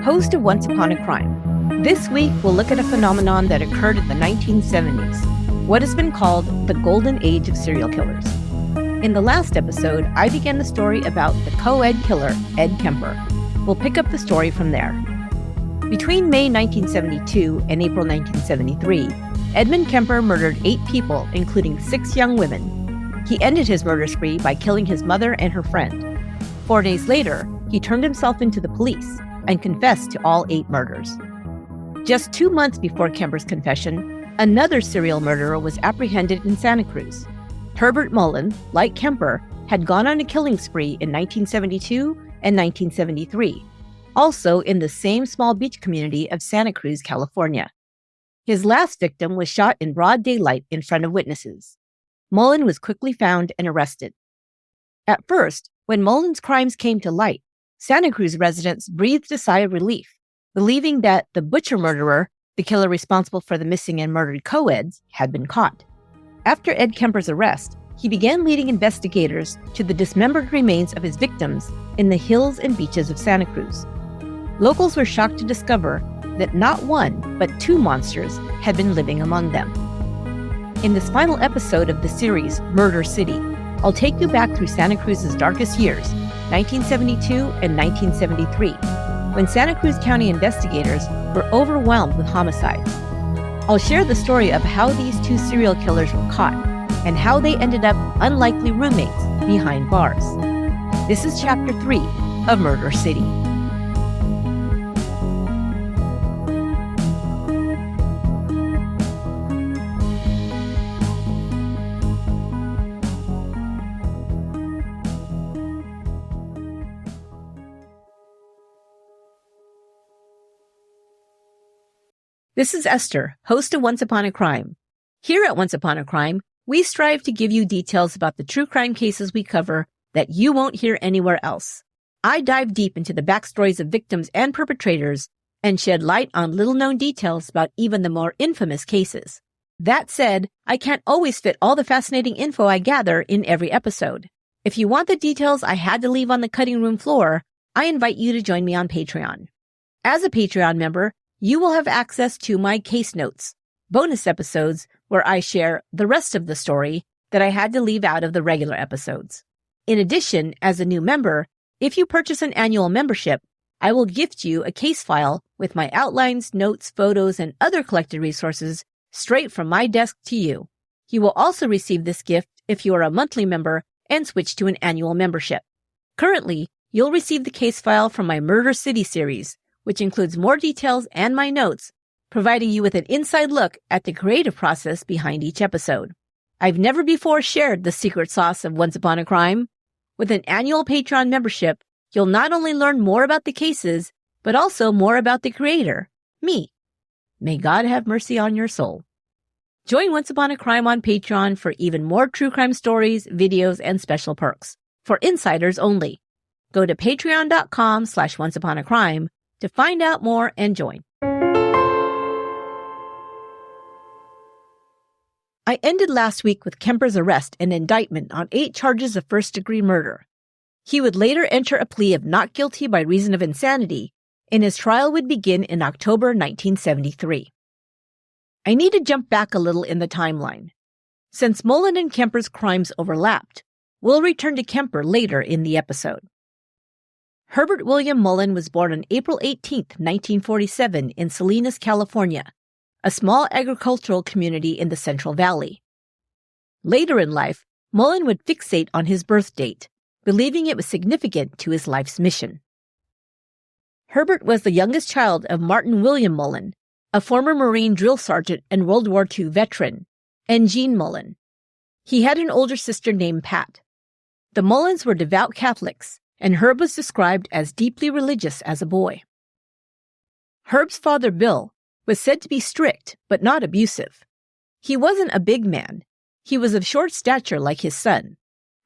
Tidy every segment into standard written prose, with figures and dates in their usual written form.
host of Once Upon a Crime. This week, we'll look at a phenomenon that occurred in the 1970s, what has been called the golden age of serial killers. In the last episode, I began the story about the co-ed killer, Ed Kemper. We'll pick up the story from there. Between May 1972 and April 1973, Edmund Kemper murdered 8 people, including 6 young women. He ended his murder spree by killing his mother and her friend. 4 days later, he turned himself into the police and confessed to all 8 murders. Just 2 months before Kemper's confession, another serial murderer was apprehended in Santa Cruz. Herbert Mullin, like Kemper, had gone on a killing spree in 1972 and 1973, also in the same small beach community of Santa Cruz, California. His last victim was shot in broad daylight in front of witnesses. Mullin was quickly found and arrested. At first, when Mullin's crimes came to light, Santa Cruz residents breathed a sigh of relief, believing that the butcher murderer, the killer responsible for the missing and murdered co-eds, had been caught. After Ed Kemper's arrest, he began leading investigators to the dismembered remains of his victims in the hills and beaches of Santa Cruz. Locals were shocked to discover that not one, but 2 monsters had been living among them. In this final episode of the series, Murder City, I'll take you back through Santa Cruz's darkest years, 1972 and 1973, when Santa Cruz County investigators were overwhelmed with homicides. I'll share the story of how these 2 serial killers were caught and how they ended up unlikely roommates behind bars. This is Chapter 3 of Murder City. This is Esther, host of Once Upon a Crime. Here at Once Upon a Crime, we strive to give you details about the true crime cases we cover that you won't hear anywhere else. I dive deep into the backstories of victims and perpetrators and shed light on little-known details about even the more infamous cases. That said, I can't always fit all the fascinating info I gather in every episode. If you want the details I had to leave on the cutting room floor, I invite you to join me on Patreon. As a Patreon member, you will have access to my case notes, bonus episodes where I share the rest of the story that I had to leave out of the regular episodes. In addition, as a new member, if you purchase an annual membership, I will gift you a case file with my outlines, notes, photos, and other collected resources straight from my desk to you. You will also receive this gift if you are a monthly member and switch to an annual membership. Currently, you'll receive the case file from my Murder City series, which includes more details and my notes, providing you with an inside look at the creative process behind each episode. I've never before shared the secret sauce of Once Upon a Crime. With an annual Patreon membership, you'll not only learn more about the cases, but also more about the creator, me. May God have mercy on your soul. Join Once Upon a Crime on Patreon for even more true crime stories, videos, and special perks. For insiders only. Go to patreon.com/onceuponacrime to find out more and join. I ended last week with Kemper's arrest and indictment on 8 charges of first-degree murder. He would later enter a plea of not guilty by reason of insanity, and his trial would begin in October 1973. I need to jump back a little in the timeline. Since Mullin and Kemper's crimes overlapped, we'll return to Kemper later in the episode. Herbert William Mullin was born on April 18, 1947 in Salinas, California, a small agricultural community in the Central Valley. Later in life, Mullin would fixate on his birth date, believing it was significant to his life's mission. Herbert was the youngest child of Martin William Mullin, a former Marine drill sergeant and World War II veteran, and Jean Mullin. He had an older sister named Pat. The Mullins were devout Catholics, and Herb was described as deeply religious as a boy. Herb's father, Bill, was said to be strict but not abusive. He wasn't a big man. He was of short stature like his son.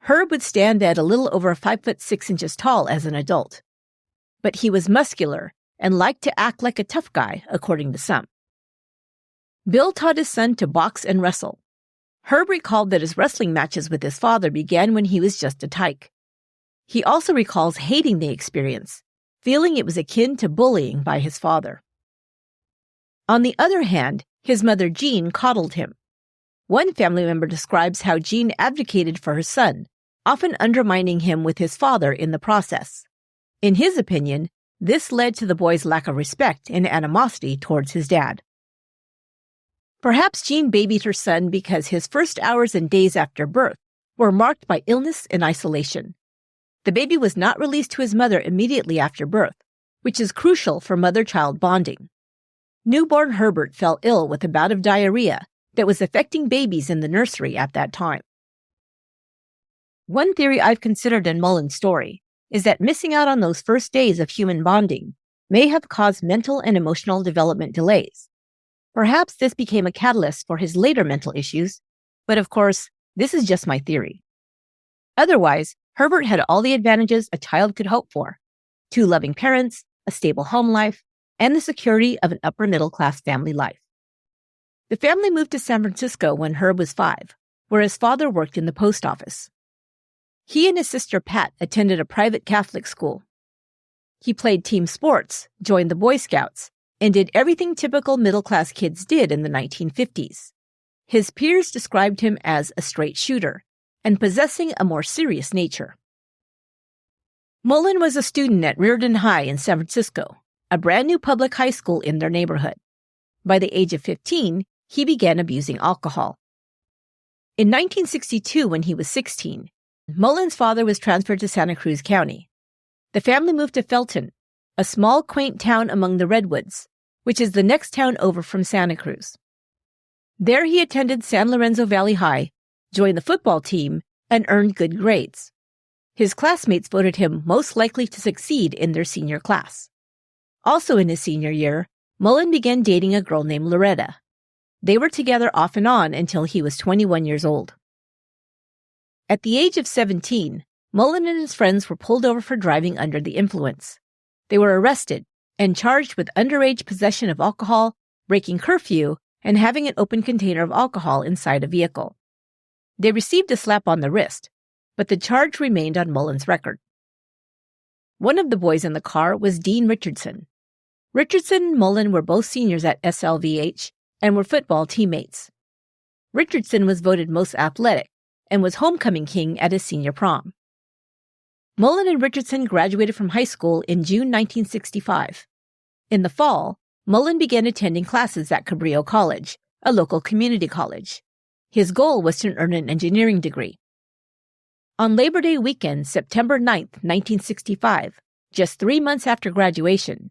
Herb would stand at a little over 5'6" tall as an adult. But he was muscular and liked to act like a tough guy, according to some. Bill taught his son to box and wrestle. Herb recalled that his wrestling matches with his father began when he was just a tyke. He also recalls hating the experience, feeling it was akin to bullying by his father. On the other hand, his mother Jean coddled him. One family member describes how Jean advocated for her son, often undermining him with his father in the process. In his opinion, this led to the boy's lack of respect and animosity towards his dad. Perhaps Jean babied her son because his first hours and days after birth were marked by illness and isolation. The baby was not released to his mother immediately after birth, which is crucial for mother-child bonding. Newborn Herbert fell ill with a bout of diarrhea that was affecting babies in the nursery at that time. One theory I've considered in Mullin's story is that missing out on those first days of human bonding may have caused mental and emotional development delays. Perhaps this became a catalyst for his later mental issues, but of course, this is just my theory. Otherwise, Herbert had all the advantages a child could hope for: 2 loving parents, a stable home life, and the security of an upper-middle-class family life. The family moved to San Francisco when Herb was 5, where his father worked in the post office. He and his sister Pat attended a private Catholic school. He played team sports, joined the Boy Scouts, and did everything typical middle-class kids did in the 1950s. His peers described him as a straight shooter and possessing a more serious nature. Mullin was a student at Reardon High in San Francisco, a brand new public high school in their neighborhood. By the age of 15, he began abusing alcohol. In 1962, when he was 16, Mullin's father was transferred to Santa Cruz County. The family moved to Felton, a small, quaint town among the Redwoods, which is the next town over from Santa Cruz. There he attended San Lorenzo Valley High, joined the football team, and earned good grades. His classmates voted him most likely to succeed in their senior class. Also in his senior year, Mullin began dating a girl named Loretta. They were together off and on until he was 21 years old. At the age of 17, Mullin and his friends were pulled over for driving under the influence. They were arrested and charged with underage possession of alcohol, breaking curfew, and having an open container of alcohol inside a vehicle. They received a slap on the wrist, but the charge remained on Mullin's record. One of the boys in the car was Dean Richardson. Richardson and Mullin were both seniors at SLVH and were football teammates. Richardson was voted most athletic and was homecoming king at his senior prom. Mullin and Richardson graduated from high school in June 1965. In the fall, Mullin began attending classes at Cabrillo College, a local community college. His goal was to earn an engineering degree. On Labor Day weekend, September 9, 1965, just 3 months after graduation,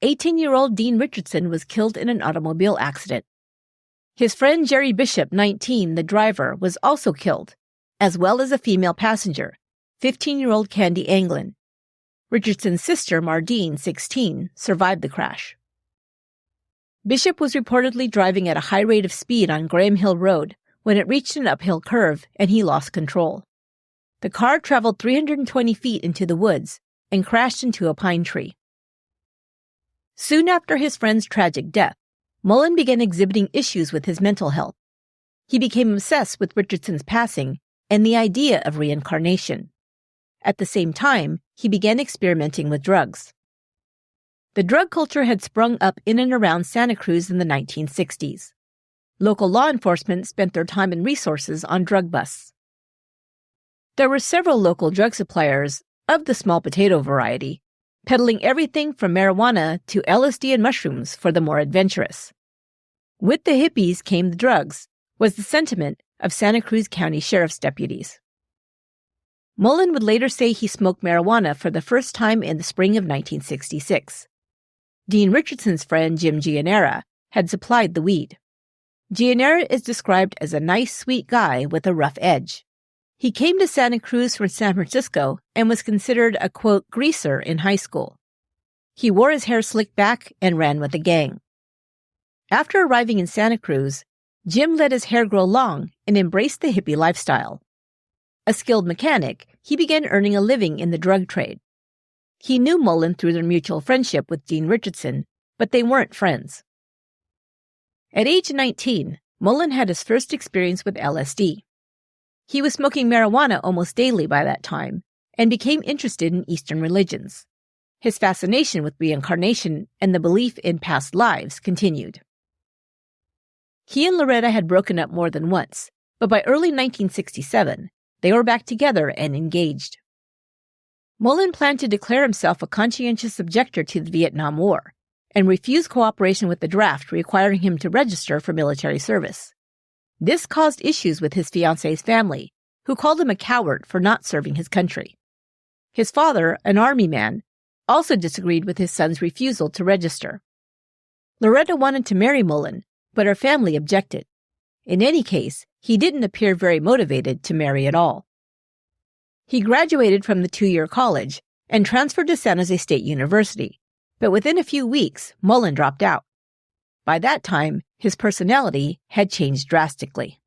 18-year-old Dean Richardson was killed in an automobile accident. His friend Jerry Bishop, 19, the driver, was also killed, as well as a female passenger, 15-year-old Candy Anglin. Richardson's sister, Mardine, 16, survived the crash. Bishop was reportedly driving at a high rate of speed on Graham Hill Road when it reached an uphill curve and he lost control. The car traveled 320 feet into the woods and crashed into a pine tree. Soon after his friend's tragic death, Mullin began exhibiting issues with his mental health. He became obsessed with Richardson's passing and the idea of reincarnation. At the same time, he began experimenting with drugs. The drug culture had sprung up in and around Santa Cruz in the 1960s. Local law enforcement spent their time and resources on drug busts. There were several local drug suppliers of the small potato variety, peddling everything from marijuana to LSD and mushrooms for the more adventurous. With the hippies came the drugs, was the sentiment of Santa Cruz County Sheriff's deputies. Mullin would later say he smoked marijuana for the first time in the spring of 1966. Dean Richardson's friend Jim Gianera had supplied the weed. Gianera is described as a nice, sweet guy with a rough edge. He came to Santa Cruz from San Francisco and was considered a, quote, greaser in high school. He wore his hair slicked back and ran with a gang. After arriving in Santa Cruz, Jim let his hair grow long and embraced the hippie lifestyle. A skilled mechanic, he began earning a living in the drug trade. He knew Mullin through their mutual friendship with Dean Richardson, but they weren't friends. At age 19, Mullin had his first experience with LSD. He was smoking marijuana almost daily by that time and became interested in Eastern religions. his fascination with reincarnation and the belief in past lives continued. He and Loretta had broken up more than once, but by early 1967, they were back together and engaged. Mullin planned to declare himself a conscientious objector to the Vietnam War and refused cooperation with the draft requiring him to register for military service. This caused issues with his fiance's family, who called him a coward for not serving his country. His father, an army man, also disagreed with his son's refusal to register. Loretta wanted to marry Mullin, but her family objected. In any case, he didn't appear very motivated to marry at all. He graduated from the 2-year college and transferred to San Jose State University, but within a few weeks, Mullin dropped out. By that time, his personality had changed drastically.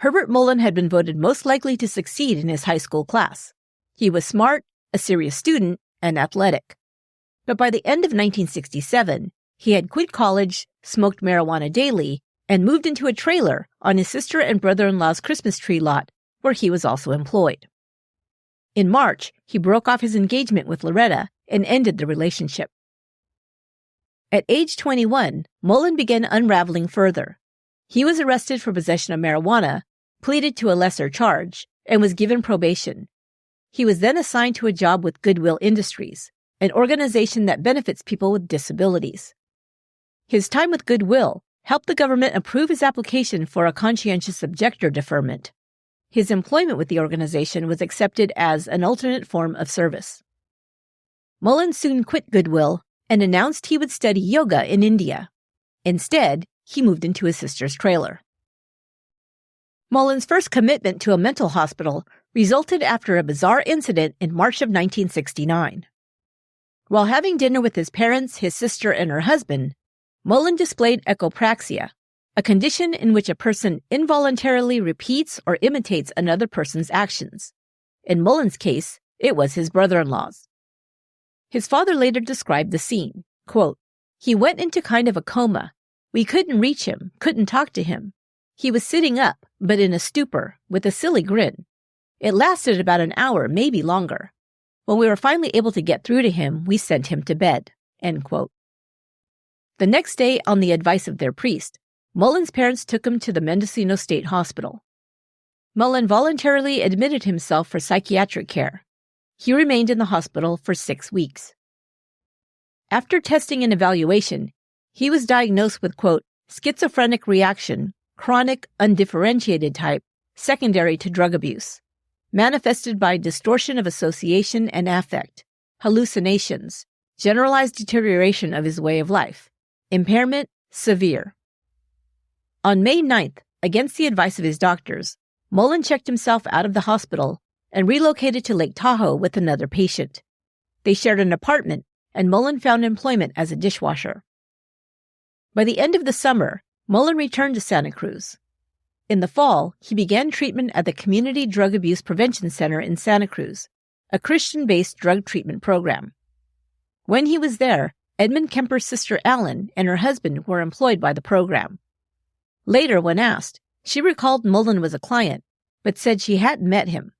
Herbert Mullin had been voted most likely to succeed in his high school class. He was smart, a serious student, and athletic. But by the end of 1967, he had quit college, smoked marijuana daily, and moved into a trailer on his sister and brother-in-law's Christmas tree lot, where he was also employed. In March, he broke off his engagement with Loretta and ended the relationship. At age 21, Mullin began unraveling further. He was arrested for possession of marijuana, pleaded to a lesser charge, and was given probation. He was then assigned to a job with Goodwill Industries, an organization that benefits people with disabilities. His time with Goodwill helped the government approve his application for a conscientious objector deferment. His employment with the organization was accepted as an alternate form of service. Mullin soon quit Goodwill and announced he would study yoga in India. Instead, he moved into his sister's trailer. Mullin's first commitment to a mental hospital resulted after a bizarre incident in March of 1969. While having dinner with his parents, his sister, and her husband, Mullin displayed echopraxia, a condition in which a person involuntarily repeats or imitates another person's actions. In Mullin's case, it was his brother-in-law's. His father later described the scene, quote, "He went into kind of a coma. We couldn't reach him, couldn't talk to him. He was sitting up, but in a stupor, with a silly grin. It lasted about an hour, maybe longer. When we were finally able to get through to him, we sent him to bed." End quote. The next day, on the advice of their priest, Mullin's parents took him to the Mendocino State Hospital. Mullin voluntarily admitted himself for psychiatric care. He remained in the hospital for 6 weeks. After testing and evaluation, he was diagnosed with, quote, schizophrenic reaction, chronic, undifferentiated type, secondary to drug abuse, manifested by distortion of association and affect, hallucinations, generalized deterioration of his way of life, impairment, severe. On May 9th, against the advice of his doctors, Mullin checked himself out of the hospital and relocated to Lake Tahoe with another patient. They shared an apartment, and Mullin found employment as a dishwasher. By the end of the summer, Mullin returned to Santa Cruz. In the fall, he began treatment at the Community Drug Abuse Prevention Center in Santa Cruz, a Christian-based drug treatment program. When he was there, Edmund Kemper's sister Ellen and her husband were employed by the program. Later, when asked, she recalled Mullin was a client, but said she hadn't met him.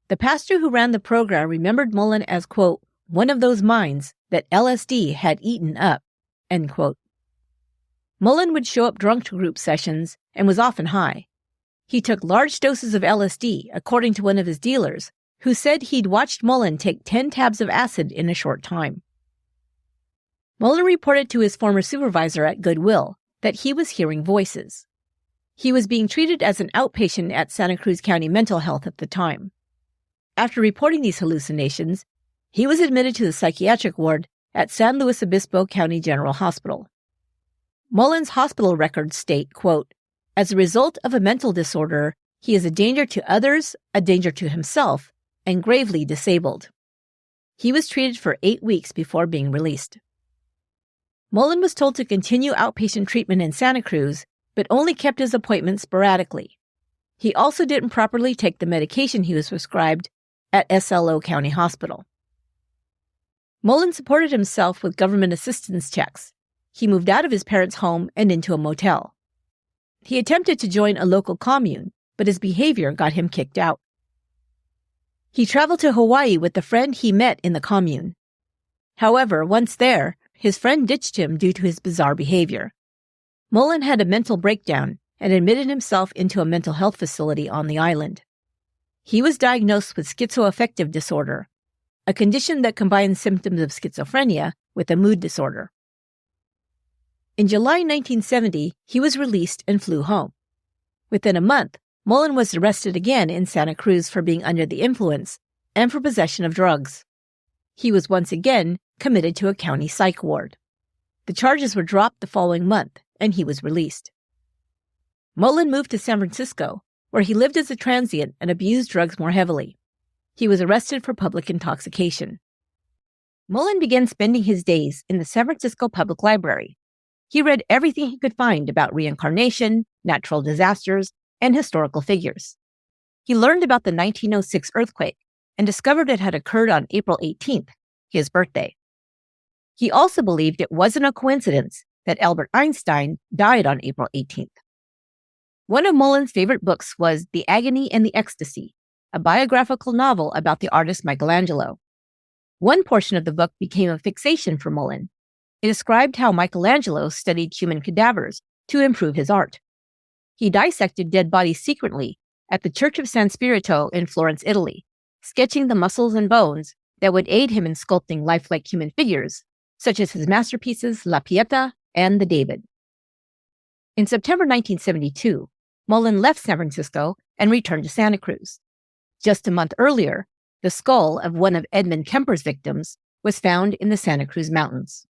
The pastor who ran the program remembered Mullin as, quote, one of those minds that LSD had eaten up, end quote. Mullin would show up drunk to group sessions and was often high. He took large doses of LSD, according to one of his dealers, who said he'd watched Mullin take 10 tabs of acid in a short time. Mullin reported to his former supervisor at Goodwill that he was hearing voices. He was being treated as an outpatient at Santa Cruz County Mental Health at the time. After reporting these hallucinations, he was admitted to the psychiatric ward at San Luis Obispo County General Hospital. Mullin's hospital records state, quote, as a result of a mental disorder, he is a danger to others, a danger to himself, and gravely disabled. He was treated for 8 weeks before being released. Mullin was told to continue outpatient treatment in Santa Cruz, but only kept his appointments sporadically. He also didn't properly take the medication he was prescribed at SLO County Hospital. Mullin supported himself with government assistance checks. He moved out of his parents' home and into a motel. He attempted to join a local commune, but his behavior got him kicked out. He traveled to Hawaii with the friend he met in the commune. However, once there, his friend ditched him due to his bizarre behavior. Mullin had a mental breakdown and admitted himself into a mental health facility on the island. He was diagnosed with schizoaffective disorder, a condition that combines symptoms of schizophrenia with a mood disorder. In July 1970, he was released and flew home. Within a month, Mullin was arrested again in Santa Cruz for being under the influence and for possession of drugs. He was once again committed to a county psych ward. The charges were dropped the following month, and he was released. Mullin moved to San Francisco, where he lived as a transient and abused drugs more heavily. He was arrested for public intoxication. Mullin began spending his days in the San Francisco Public Library. He read everything he could find about reincarnation, natural disasters, and historical figures. He learned about the 1906 earthquake and discovered it had occurred on April 18th, his birthday. He also believed it wasn't a coincidence that Albert Einstein died on April 18th. One of Mullin's favorite books was The Agony and the Ecstasy, a biographical novel about the artist Michelangelo. One portion of the book became a fixation for Mullin. It described how Michelangelo studied human cadavers to improve his art. He dissected dead bodies secretly at the Church of San Spirito in Florence, Italy, sketching the muscles and bones that would aid him in sculpting lifelike human figures, such as his masterpieces La Pieta and the David. In September 1972, Mullin left San Francisco and returned to Santa Cruz. Just a month earlier, the skull of one of Edmund Kemper's victims was found in the Santa Cruz Mountains.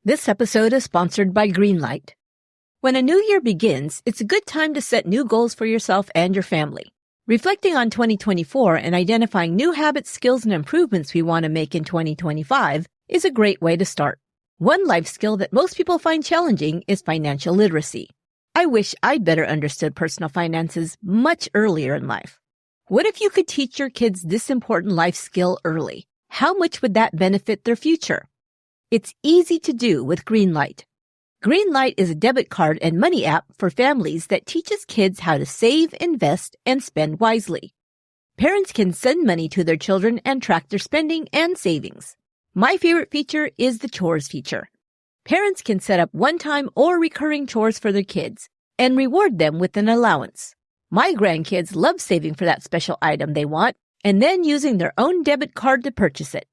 This episode is sponsored by Greenlight. When a new year begins, it's a good time to set new goals for yourself and your family. Reflecting on 2024 and identifying new habits, skills, and improvements we want to make in 2025 is a great way to start. One life skill that most people find challenging is financial literacy. I wish I'd better understood personal finances much earlier in life. What if you could teach your kids this important life skill early? How much would that benefit their future? It's easy to do with Greenlight. Greenlight is a debit card and money app for families that teaches kids how to save, invest, and spend wisely. Parents can send money to their children and track their spending and savings. My favorite feature is the chores feature. Parents can set up one-time or recurring chores for their kids and reward them with an allowance. My grandkids love saving for that special item they want and then using their own debit card to purchase it.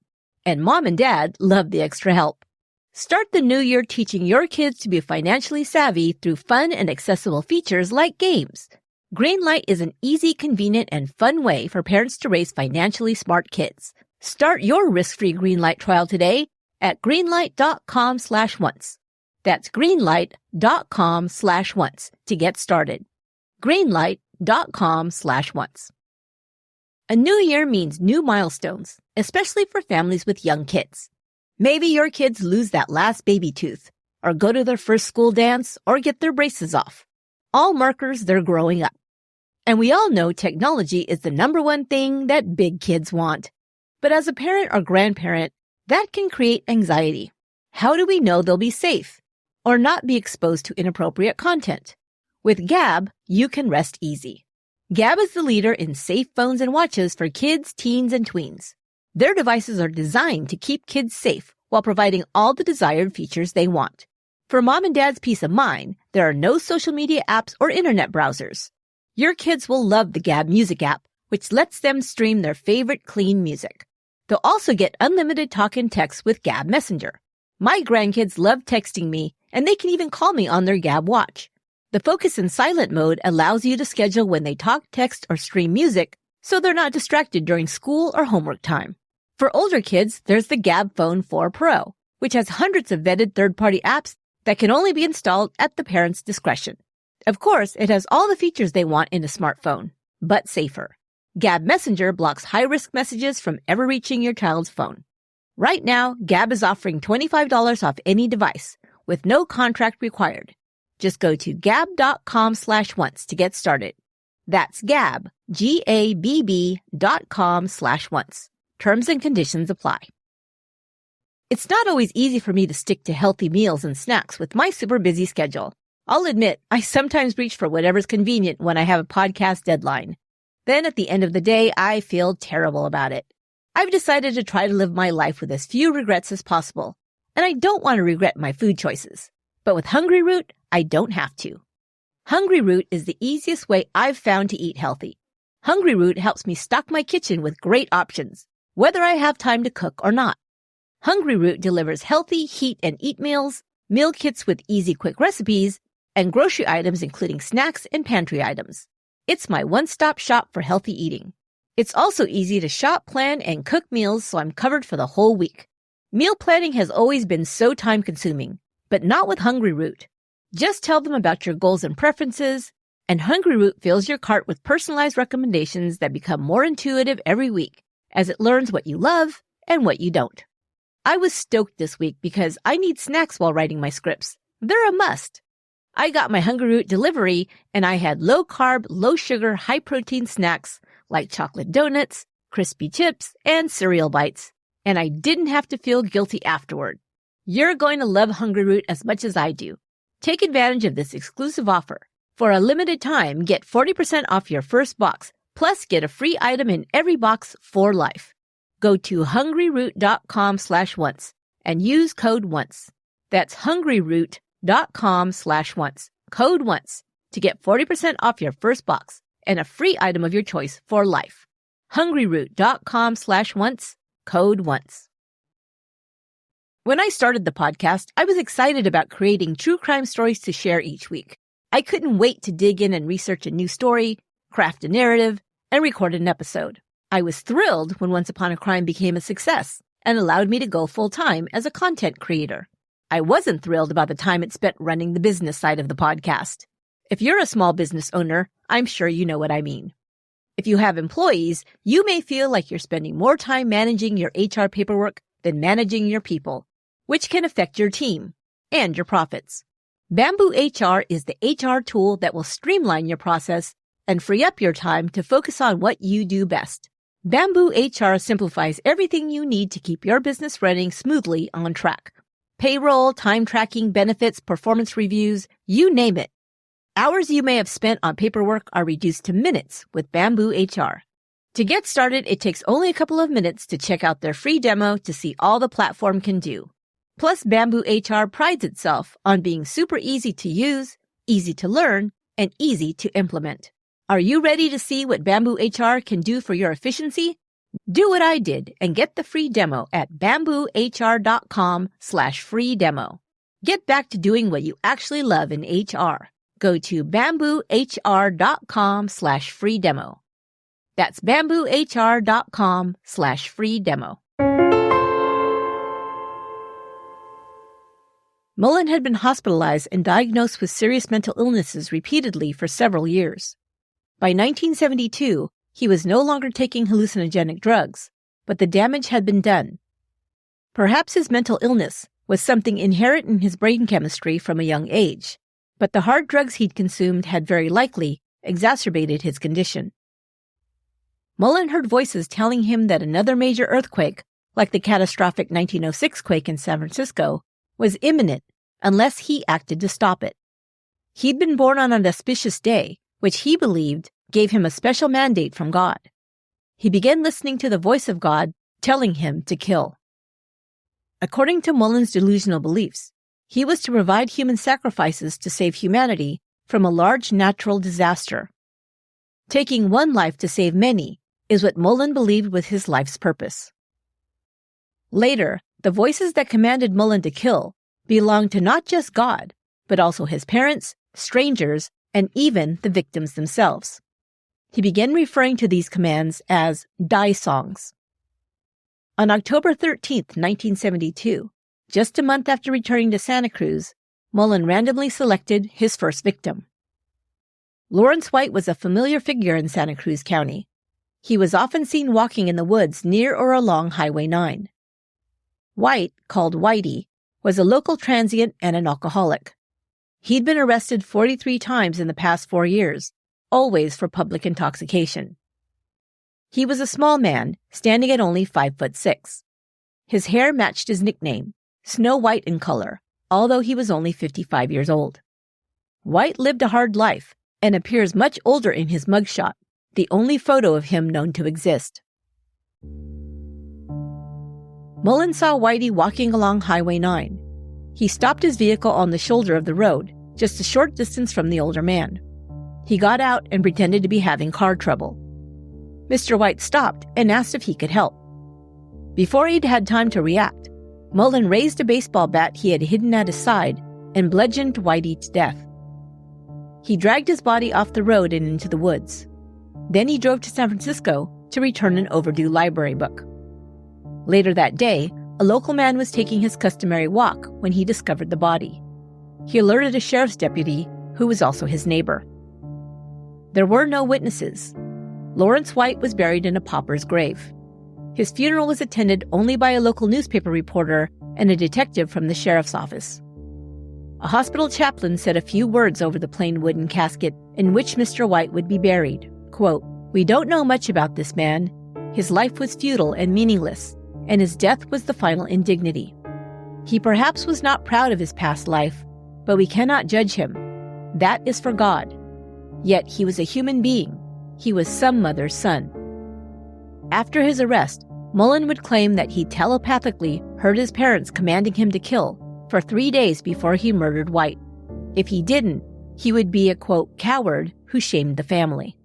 And mom and dad love the extra help. Start the new year teaching your kids to be financially savvy through fun and accessible features like games. Greenlight is an easy, convenient, and fun way for parents to raise financially smart kids. Start your risk-free Greenlight trial today at greenlight.com/once. That's greenlight.com/once to get started. greenlight.com/once. A new year means new milestones, especially for families with young kids. Maybe your kids lose that last baby tooth, or go to their first school dance, or get their braces off. All markers they're growing up. And we all know technology is the number one thing that big kids want. But as a parent or grandparent, that can create anxiety. How do we know they'll be safe, or not be exposed to inappropriate content? With Gabb, you can rest easy. Gabb is the leader in safe phones and watches for kids, teens, and tweens. Their devices are designed to keep kids safe while providing all the desired features they want. For mom and dad's peace of mind, there are no social media apps or internet browsers. Your kids will love the Gabb Music app, which lets them stream their favorite clean music. They'll also get unlimited talk and text with Gabb Messenger. My grandkids love texting me, and they can even call me on their Gabb watch. The focus and silent mode allows you to schedule when they talk, text, or stream music, so they're not distracted during school or homework time. For older kids, there's the Gabb Phone 4 Pro, which has hundreds of vetted third-party apps that can only be installed at the parent's discretion. Of course, it has all the features they want in a smartphone, but safer. Gabb Messenger blocks high-risk messages from ever reaching your child's phone. Right now, Gabb is offering $25 off any device, with no contract required. Just go to gabb.com/once to get started. That's Gabb, GABB.com/once. Terms and conditions apply. It's not always easy for me to stick to healthy meals and snacks with my super busy schedule. I'll admit, I sometimes reach for whatever's convenient when I have a podcast deadline. Then at the end of the day, I feel terrible about it. I've decided to try to live my life with as few regrets as possible, and I don't want to regret my food choices. But with Hungryroot, I don't have to. Hungryroot is the easiest way I've found to eat healthy. Hungryroot helps me stock my kitchen with great options, whether I have time to cook or not. Hungryroot delivers healthy heat and eat meals, meal kits with easy quick recipes, and grocery items including snacks and pantry items. It's my one-stop shop for healthy eating. It's also easy to shop, plan, and cook meals so I'm covered for the whole week. Meal planning has always been so time-consuming, but not with Hungryroot. Just tell them about your goals and preferences, and Hungryroot fills your cart with personalized recommendations that become more intuitive every week as it learns what you love and what you don't. I was stoked this week because I need snacks while writing my scripts. They're a must. I got my Hungryroot delivery, and I had low-carb, low-sugar, high-protein snacks like chocolate donuts, crispy chips, and cereal bites, and I didn't have to feel guilty afterward. You're going to love Hungryroot as much as I do. Take advantage of this exclusive offer. For a limited time, get 40% off your first box, plus get a free item in every box for life. Go to hungryroot.com/once and use code ONCE. That's hungryroot.com/once, code ONCE, to get 40% off your first box and a free item of your choice for life. hungryroot.com/once, code ONCE. When I started the podcast, I was excited about creating true crime stories to share each week. I couldn't wait to dig in and research a new story, craft a narrative, and record an episode. I was thrilled when Once Upon a Crime became a success and allowed me to go full-time as a content creator. I wasn't thrilled about the time it spent running the business side of the podcast. If you're a small business owner, I'm sure you know what I mean. If you have employees, you may feel like you're spending more time managing your HR paperwork than managing your people, which can affect your team and your profits. BambooHR is the HR tool that will streamline your process and free up your time to focus on what you do best. BambooHR simplifies everything you need to keep your business running smoothly on track. Payroll, time tracking, benefits, performance reviews, you name it. Hours you may have spent on paperwork are reduced to minutes with BambooHR. To get started, it takes only a couple of minutes to check out their free demo to see all the platform can do. Plus, BambooHR prides itself on being super easy to use, easy to learn, and easy to implement. Are you ready to see what BambooHR can do for your efficiency? Do what I did and get the free demo at bamboohr.com/free demo. Get back to doing what you actually love in HR. Go to bamboohr.com/free demo. That's bamboohr.com/free demo. Mullin had been hospitalized and diagnosed with serious mental illnesses repeatedly for several years. By 1972, he was no longer taking hallucinogenic drugs, but the damage had been done. Perhaps his mental illness was something inherent in his brain chemistry from a young age, but the hard drugs he'd consumed had very likely exacerbated his condition. Mullin heard voices telling him that another major earthquake, like the catastrophic 1906 quake in San Francisco, was imminent unless he acted to stop it. He'd been born on an auspicious day, which he believed gave him a special mandate from God. He began listening to the voice of God telling him to kill. According to Mullin's delusional beliefs, he was to provide human sacrifices to save humanity from a large natural disaster. Taking one life to save many is what Mullin believed was his life's purpose. Later, the voices that commanded Mullin to kill belonged to not just God, but also his parents, strangers, and even the victims themselves. He began referring to these commands as die songs. On October 13, 1972, just a month after returning to Santa Cruz, Mullin randomly selected his first victim. Lawrence White was a familiar figure in Santa Cruz County. He was often seen walking in the woods near or along Highway 9. White, called Whitey, was a local transient and an alcoholic. He'd been arrested 43 times in the past 4 years, always for public intoxication. He was a small man, standing at only 5'6". His hair matched his nickname, Snow White in color, although he was only 55 years old. White lived a hard life and appears much older in his mugshot, the only photo of him known to exist. Mullin saw Whitey walking along Highway 9. He stopped his vehicle on the shoulder of the road, just a short distance from the older man. He got out and pretended to be having car trouble. Mr. White stopped and asked if he could help. Before he'd had time to react, Mullin raised a baseball bat he had hidden at his side and bludgeoned Whitey to death. He dragged his body off the road and into the woods. Then he drove to San Francisco to return an overdue library book. Later that day, a local man was taking his customary walk when he discovered the body. He alerted a sheriff's deputy, who was also his neighbor. There were no witnesses. Lawrence White was buried in a pauper's grave. His funeral was attended only by a local newspaper reporter and a detective from the sheriff's office. A hospital chaplain said a few words over the plain wooden casket in which Mr. White would be buried. Quote, "We don't know much about this man. His life was futile and meaningless, and his death was the final indignity. He perhaps was not proud of his past life, but we cannot judge him. That is for God. Yet he was a human being. He was some mother's son." After his arrest, Mullin would claim that he telepathically heard his parents commanding him to kill for 3 days before he murdered White. If he didn't, he would be a, quote, coward who shamed the family.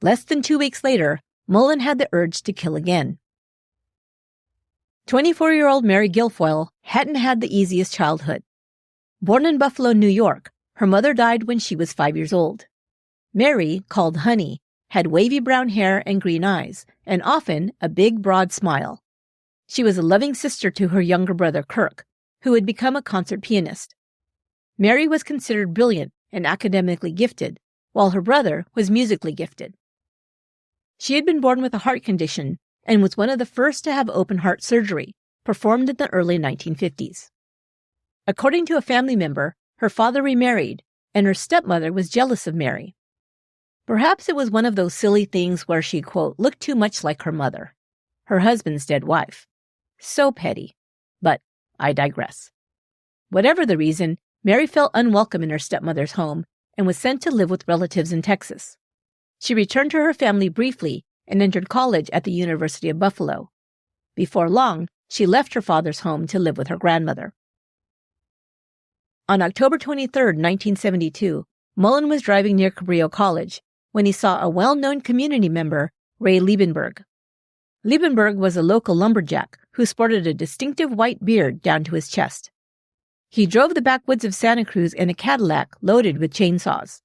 Less than 2 weeks later, Mullin had the urge to kill again. 24-year-old Mary Guilfoyle hadn't had the easiest childhood. Born in Buffalo, New York, her mother died when she was 5 years old. Mary, called Honey, had wavy brown hair and green eyes, and often a big, broad smile. She was a loving sister to her younger brother, Kirk, who had become a concert pianist. Mary was considered brilliant and academically gifted, while her brother was musically gifted. She had been born with a heart condition and was one of the first to have open heart surgery, performed in the early 1950s. According to a family member, her father remarried, and her stepmother was jealous of Mary. Perhaps it was one of those silly things where she, quote, looked too much like her mother, her husband's dead wife. So petty. But I digress. Whatever the reason, Mary felt unwelcome in her stepmother's home and was sent to live with relatives in Texas. She returned to her family briefly and entered college at the University of Buffalo. Before long, she left her father's home to live with her grandmother. On October 23, 1972, Mullin was driving near Cabrillo College when he saw a well-known community member, Ray Liebenberg. Liebenberg was a local lumberjack who sported a distinctive white beard down to his chest. He drove the backwoods of Santa Cruz in a Cadillac loaded with chainsaws.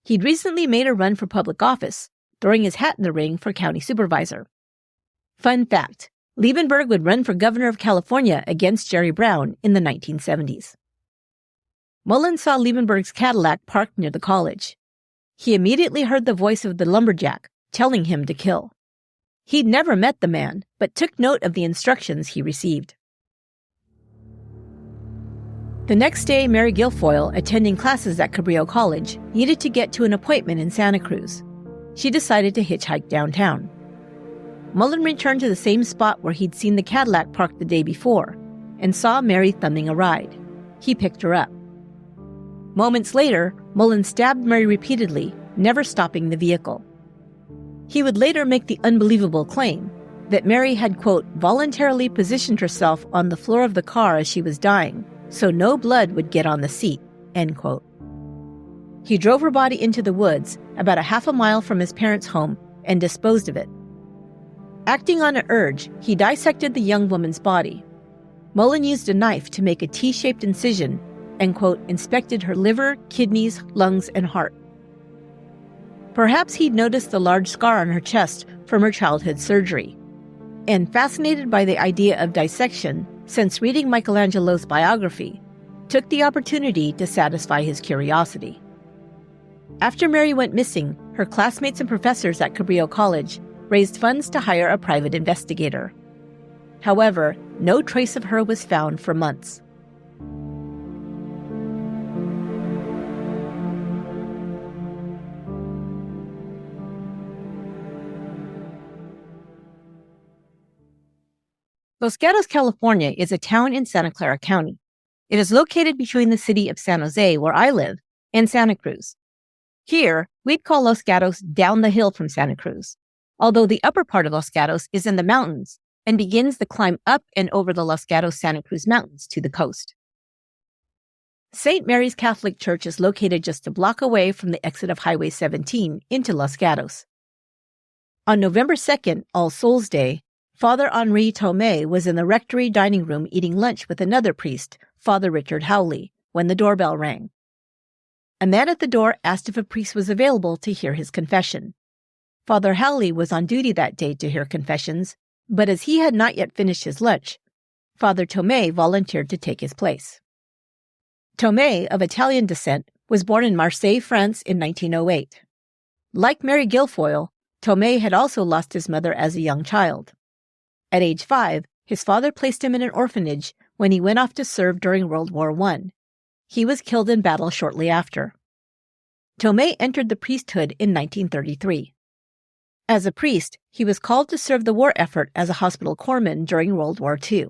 He'd recently made a run for public office, throwing his hat in the ring for county supervisor. Fun fact, Liebenberg would run for governor of California against Jerry Brown in the 1970s. Mullin saw Liebenberg's Cadillac parked near the college. He immediately heard the voice of the lumberjack telling him to kill. He'd never met the man, but took note of the instructions he received. The next day, Mary Guilfoyle, attending classes at Cabrillo College, needed to get to an appointment in Santa Cruz. She decided to hitchhike downtown. Mullin returned to the same spot where he'd seen the Cadillac parked the day before and saw Mary thumbing a ride. He picked her up. Moments later, Mullin stabbed Mary repeatedly, never stopping the vehicle. He would later make the unbelievable claim that Mary had, quote, voluntarily positioned herself on the floor of the car as she was dying, so no blood would get on the seat, end quote. He drove her body into the woods, about a half a mile from his parents' home, and disposed of it. Acting on an urge, he dissected the young woman's body. Mullin used a knife to make a T-shaped incision and, quote, inspected her liver, kidneys, lungs, and heart. Perhaps he'd noticed the large scar on her chest from her childhood surgery. And fascinated by the idea of dissection, since reading Michelangelo's biography, took the opportunity to satisfy his curiosity. After Mary went missing, her classmates and professors at Cabrillo College raised funds to hire a private investigator. However, no trace of her was found for months. Los Gatos, California is a town in Santa Clara County. It is located between the city of San Jose, where I live, and Santa Cruz. Here, we'd call Los Gatos down the hill from Santa Cruz, although the upper part of Los Gatos is in the mountains and begins the climb up and over the Los Gatos-Santa Cruz Mountains to the coast. St. Mary's Catholic Church is located just a block away from the exit of Highway 17 into Los Gatos. On November 2nd, All Souls Day, Father Henri Tomé was in the rectory dining room eating lunch with another priest, Father Richard Howley, when the doorbell rang. A man at the door asked if a priest was available to hear his confession. Father Howley was on duty that day to hear confessions, but as he had not yet finished his lunch, Father Tomé volunteered to take his place. Tomé, of Italian descent, was born in Marseille, France in 1908. Like Mary Guilfoyle, Tomé had also lost his mother as a young child. At age 5, his father placed him in an orphanage when he went off to serve during World War I. He was killed in battle shortly after. Tomé entered the priesthood in 1933. As a priest, he was called to serve the war effort as a hospital corpsman during World War II.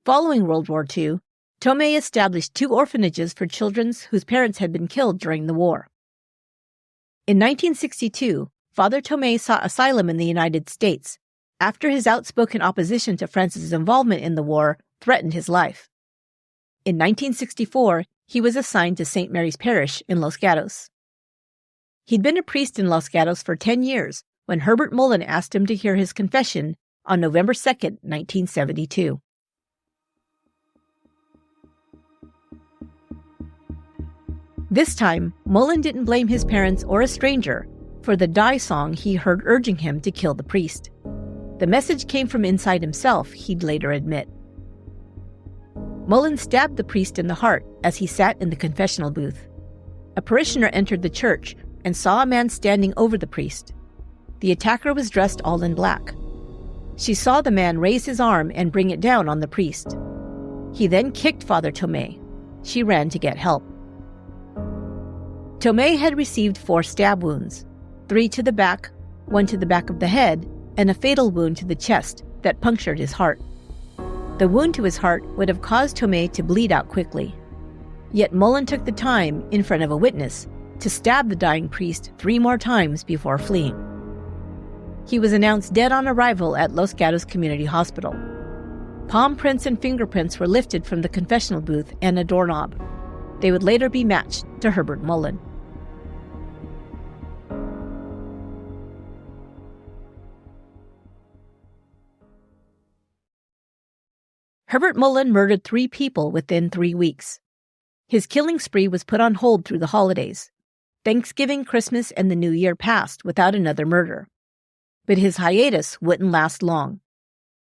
Following World War II, Tomé established 2 orphanages for children whose parents had been killed during the war. In 1962, Father Tomé sought asylum in the United States after his outspoken opposition to France's involvement in the war threatened his life. In 1964, he was assigned to St. Mary's Parish in Los Gatos. He'd been a priest in Los Gatos for 10 years when Herbert Mullin asked him to hear his confession on November 2, 1972. This time, Mullin didn't blame his parents or a stranger for the die song he heard urging him to kill the priest. The message came from inside himself, he'd later admit. Mullin stabbed the priest in the heart as he sat in the confessional booth. A parishioner entered the church and saw a man standing over the priest. The attacker was dressed all in black. She saw the man raise his arm and bring it down on the priest. He then kicked Father Tomé. She ran to get help. Tomé had received 4 stab wounds, 3 to the back, 1 to the back of the head, and a fatal wound to the chest that punctured his heart. The wound to his heart would have caused Tomé to bleed out quickly. Yet Mullin took the time, in front of a witness, to stab the dying priest 3 more times before fleeing. He was announced dead on arrival at Los Gatos Community Hospital. Palm prints and fingerprints were lifted from the confessional booth and a doorknob. They would later be matched to Herbert Mullin. Herbert Mullin murdered 3 people within 3 weeks. His killing spree was put on hold through the holidays. Thanksgiving, Christmas, and the New Year passed without another murder. But his hiatus wouldn't last long.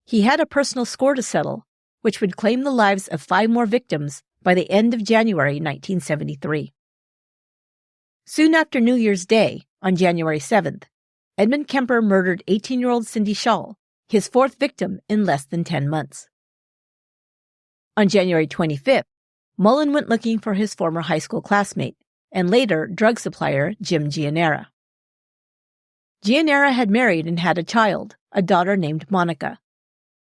He had a personal score to settle, which would claim the lives of 5 more victims by the end of January 1973. Soon after New Year's Day, on January 7th, Edmund Kemper murdered 18-year-old Cindy Schall, his 4th victim in less than 10 months. On January 25th, Mullin went looking for his former high school classmate and later drug supplier Jim Gianera. Gianera had married and had a child, a daughter named Monica.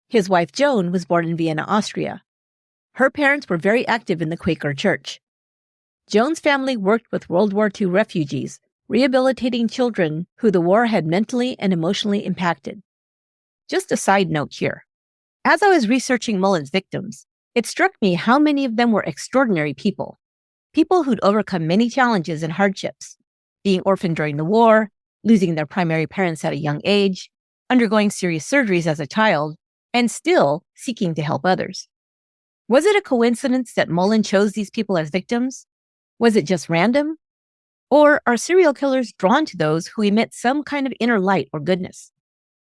His wife Joan was born in Vienna, Austria. Her parents were very active in the Quaker Church. Joan's family worked with World War II refugees, rehabilitating children who the war had mentally and emotionally impacted. Just a side note here. As I was researching Mullin's victims, it struck me how many of them were extraordinary people. People who'd overcome many challenges and hardships, being orphaned during the war, losing their primary parents at a young age, undergoing serious surgeries as a child, and still seeking to help others. Was it a coincidence that Mullin chose these people as victims? Was it just random? Or are serial killers drawn to those who emit some kind of inner light or goodness?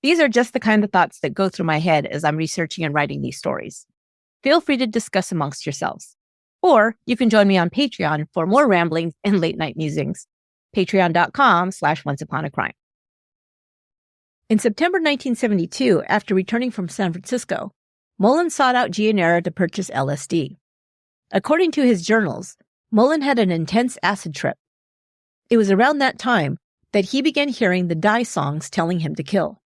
These are just the kind of thoughts that go through my head as I'm researching and writing these stories. Feel free to discuss amongst yourselves. Or you can join me on Patreon for more ramblings and late-night musings. Patreon.com/OnceUponACrime. In September 1972, after returning from San Francisco, Mullin sought out Giannera to purchase LSD. According to his journals, Mullin had an intense acid trip. It was around that time that he began hearing the Die songs telling him to kill.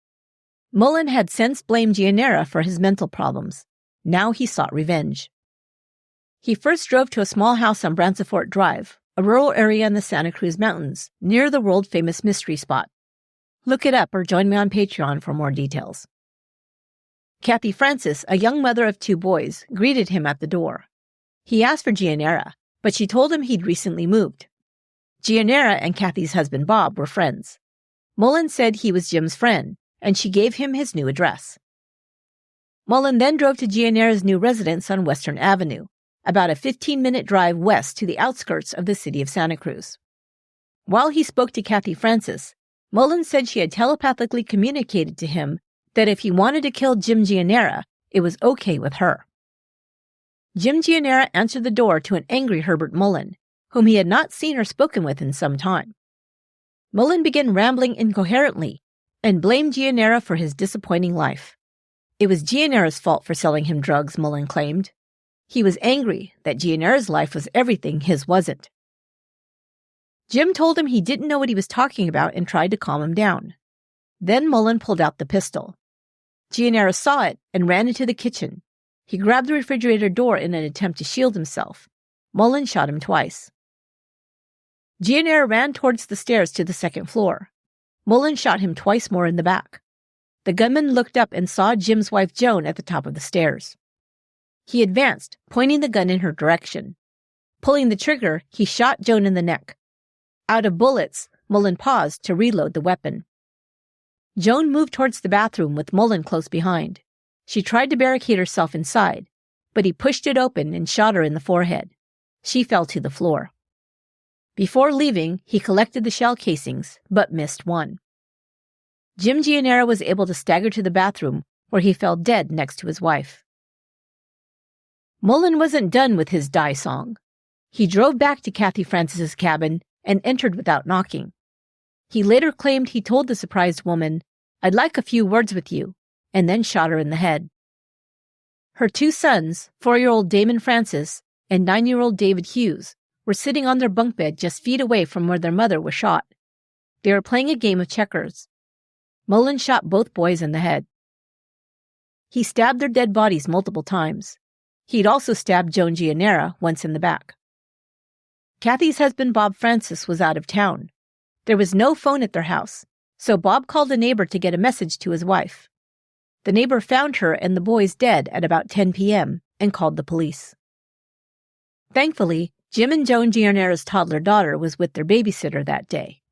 Mullin had since blamed Giannera for his mental problems. Now he sought revenge. He first drove to a small house on Brancefort Drive, a rural area in the Santa Cruz Mountains, near the world-famous mystery spot. Look it up or join me on Patreon for more details. Kathy Francis, a young mother of 2 boys, greeted him at the door. He asked for Giannera, but she told him he'd recently moved. Giannera and Kathy's husband Bob were friends. Mullin said he was Jim's friend, and she gave him his new address. Mullin then drove to Giannera's new residence on Western Avenue, about a 15-minute drive west to the outskirts of the city of Santa Cruz. While he spoke to Kathy Francis, Mullin said she had telepathically communicated to him that if he wanted to kill Jim Giannera, it was okay with her. Jim Giannera answered the door to an angry Herbert Mullin, whom he had not seen or spoken with in some time. Mullin began rambling incoherently and blamed Giannera for his disappointing life. It was Giannera's fault for selling him drugs, Mullin claimed. He was angry that Giannera's life was everything his wasn't. Jim told him he didn't know what he was talking about and tried to calm him down. Then Mullin pulled out the pistol. Giannera saw it and ran into the kitchen. He grabbed the refrigerator door in an attempt to shield himself. Mullin shot him twice. Giannera ran towards the stairs to the second floor. Mullin shot him twice more in the back. The gunman looked up and saw Jim's wife Joan at the top of the stairs. He advanced, pointing the gun in her direction. Pulling the trigger, he shot Joan in the neck. Out of bullets, Mullin paused to reload the weapon. Joan moved towards the bathroom with Mullin close behind. She tried to barricade herself inside, but he pushed it open and shot her in the forehead. She fell to the floor. Before leaving, he collected the shell casings, but missed one. Jim Giannera was able to stagger to the bathroom, where he fell dead next to his wife. Mullin wasn't done with his Die song. He drove back to Kathy Francis's cabin and entered without knocking. He later claimed he told the surprised woman, "I'd like a few words with you," and then shot her in the head. Her 2 sons, 4-year-old Damon Francis and 9-year-old David Hughes, were sitting on their bunk bed just feet away from where their mother was shot. They were playing a game of checkers. Mullin shot both boys in the head. He stabbed their dead bodies multiple times. He'd also stabbed Joan Giannera once in the back. Kathy's husband Bob Francis was out of town. There was no phone at their house, so Bob called a neighbor to get a message to his wife. The neighbor found her and the boys dead at about 10 p.m. and called the police. Thankfully, Jim and Joan Giannera's toddler daughter was with their babysitter that day.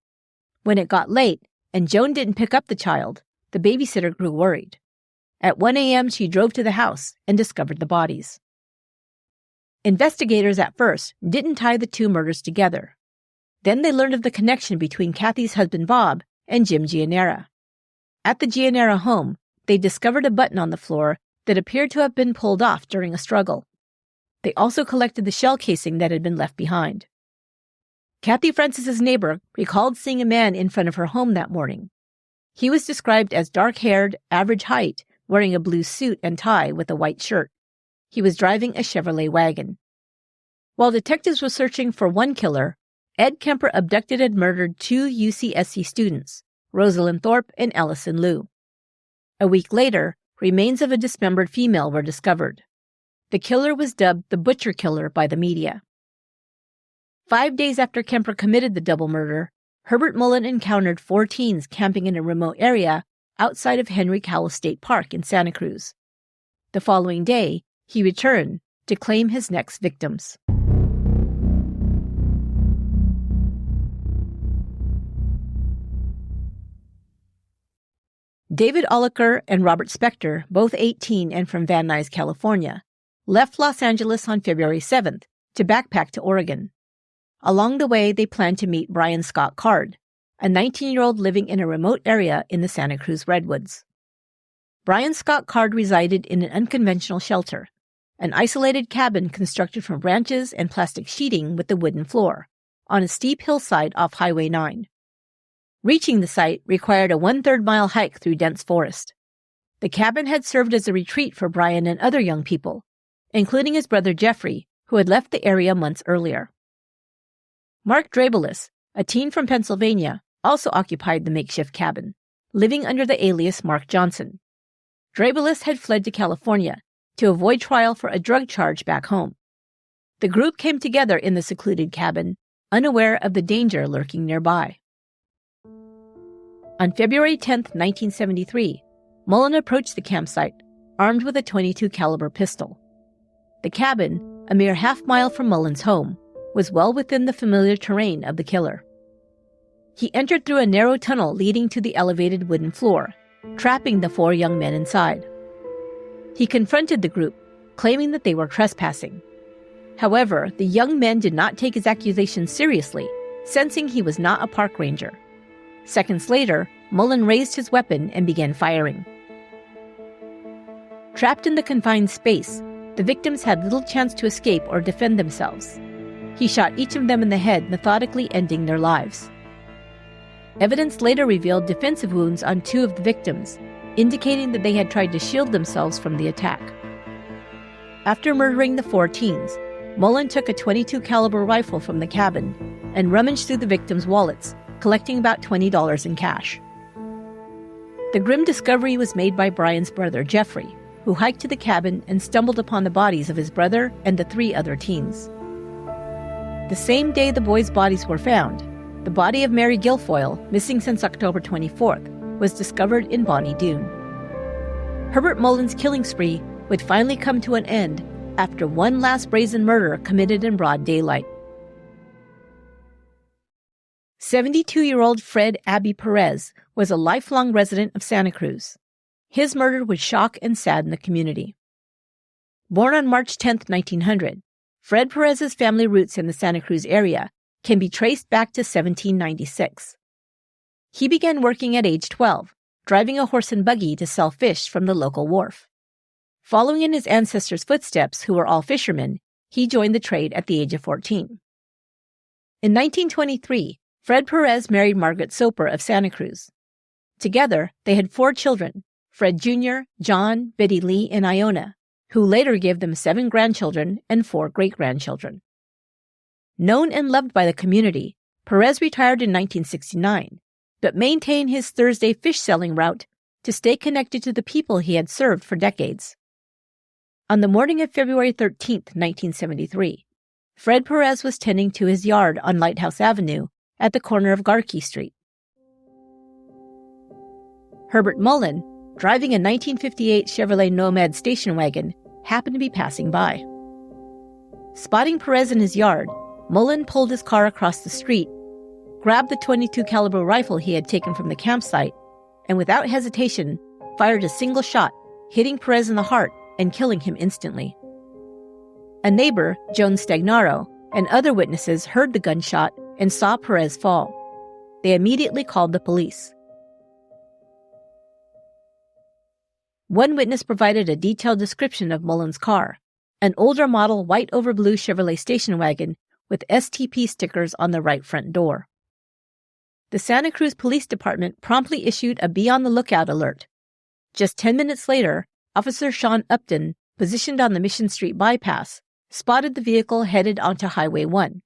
When it got late and Joan didn't pick up the child, the babysitter grew worried. At 1 a.m., she drove to the house and discovered the bodies. Investigators at first didn't tie the 2 murders together. Then they learned of the connection between Kathy's husband Bob and Jim Giannera. At the Giannera home, they discovered a button on the floor that appeared to have been pulled off during a struggle. They also collected the shell casing that had been left behind. Kathy Francis's neighbor recalled seeing a man in front of her home that morning. He was described as dark-haired, average height, wearing a blue suit and tie with a white shirt. He was driving a Chevrolet wagon. While detectives were searching for one killer, Ed Kemper abducted and murdered 2 UCSC students, Rosalind Thorpe and Allison Liu. A week later, remains of a dismembered female were discovered. The killer was dubbed the Butcher Killer by the media. 5 days after Kemper committed the double murder, Herbert Mullin encountered 4 teens camping in a remote area outside of Henry Cowell State Park in Santa Cruz. The following day, he returned to claim his next victims. David Oliker and Robert Spector, both 18 and from Van Nuys, California, left Los Angeles on February 7th to backpack to Oregon. Along the way, they planned to meet Brian Scott Card, a 19-year-old living in a remote area in the Santa Cruz Redwoods. Brian Scott Card resided in an unconventional shelter, an isolated cabin constructed from branches and plastic sheeting with a wooden floor, on a steep hillside off Highway 9. Reaching the site required a 1/3 mile hike through dense forest. The cabin had served as a retreat for Brian and other young people, including his brother Jeffrey, who had left the area months earlier. Mark Drabelis, a teen from Pennsylvania, also occupied the makeshift cabin, living under the alias Mark Johnson. Drabelis had fled to California to avoid trial for a drug charge back home. The group came together in the secluded cabin, unaware of the danger lurking nearby. On February 10, 1973, Mullin approached the campsite, armed with a .22 caliber pistol. The cabin, a mere half-mile from Mullin's home, was well within the familiar terrain of the killer. He entered through a narrow tunnel leading to the elevated wooden floor, trapping the 4 young men inside. He confronted the group, claiming that they were trespassing. However, the young men did not take his accusations seriously, sensing he was not a park ranger. Seconds later, Mullin raised his weapon and began firing. Trapped in the confined space, the victims had little chance to escape or defend themselves. He shot each of them in the head, methodically ending their lives. Evidence later revealed defensive wounds on 2 of the victims, indicating that they had tried to shield themselves from the attack. After murdering the 4 teens, Mullin took a .22 caliber rifle from the cabin and rummaged through the victims' wallets, collecting about $20 in cash. The grim discovery was made by Brian's brother, Jeffrey, who hiked to the cabin and stumbled upon the bodies of his brother and the 3 other teens. The same day the boys' bodies were found, the body of Mary Guilfoyle, missing since October 24th, was discovered in Bonnie Doon. Herbert Mullin's killing spree would finally come to an end after one last brazen murder committed in broad daylight. 72-year-old Fred Abbey Perez was a lifelong resident of Santa Cruz. His murder would shock and sadden the community. Born on March 10, 1900, Fred Perez's family roots in the Santa Cruz area can be traced back to 1796. He began working at age 12, driving a horse and buggy to sell fish from the local wharf. Following in his ancestors' footsteps, who were all fishermen, he joined the trade at the age of 14. In 1923, Fred Perez married Margaret Soper of Santa Cruz. Together, they had 4 children, Fred Jr., John, Betty Lee, and Iona, who later gave them 7 grandchildren and 4 great-grandchildren. Known and loved by the community, Perez retired in 1969, but maintained his Thursday fish-selling route to stay connected to the people he had served for decades. On the morning of February 13, 1973, Fred Perez was tending to his yard on Lighthouse Avenue at the corner of Garkey Street. Herbert Mullin, driving a 1958 Chevrolet Nomad station wagon, happened to be passing by. Spotting Perez in his yard, Mullin pulled his car across the street, grabbed the .22 caliber rifle he had taken from the campsite, and without hesitation, fired a single shot, hitting Perez in the heart and killing him instantly. A neighbor, Joan Stagnaro, and other witnesses heard the gunshot and saw Perez fall. They immediately called the police. One witness provided a detailed description of Mullin's car, an older model white over blue Chevrolet station wagon with STP stickers on the right front door. The Santa Cruz Police Department promptly issued a be-on-the-lookout alert. Just 10 minutes later, Officer Sean Upton, positioned on the Mission Street bypass, spotted the vehicle headed onto Highway 1.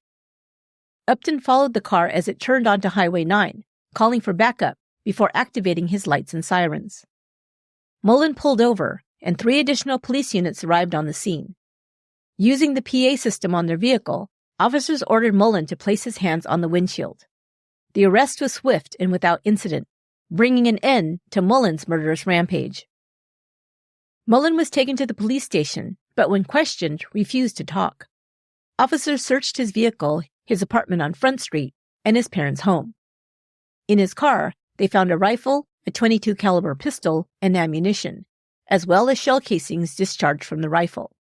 Upton followed the car as it turned onto Highway 9, calling for backup before activating his lights and sirens. Mullin pulled over, and 3 additional police units arrived on the scene. Using the PA system on their vehicle, officers ordered Mullin to place his hands on the windshield. The arrest was swift and without incident, bringing an end to Mullin's murderous rampage. Mullin was taken to the police station, but when questioned, refused to talk. Officers searched his vehicle, his apartment on Front Street, and his parents' home. In his car, they found a rifle, a .22 caliber pistol, and ammunition, as well as shell casings discharged from the rifle.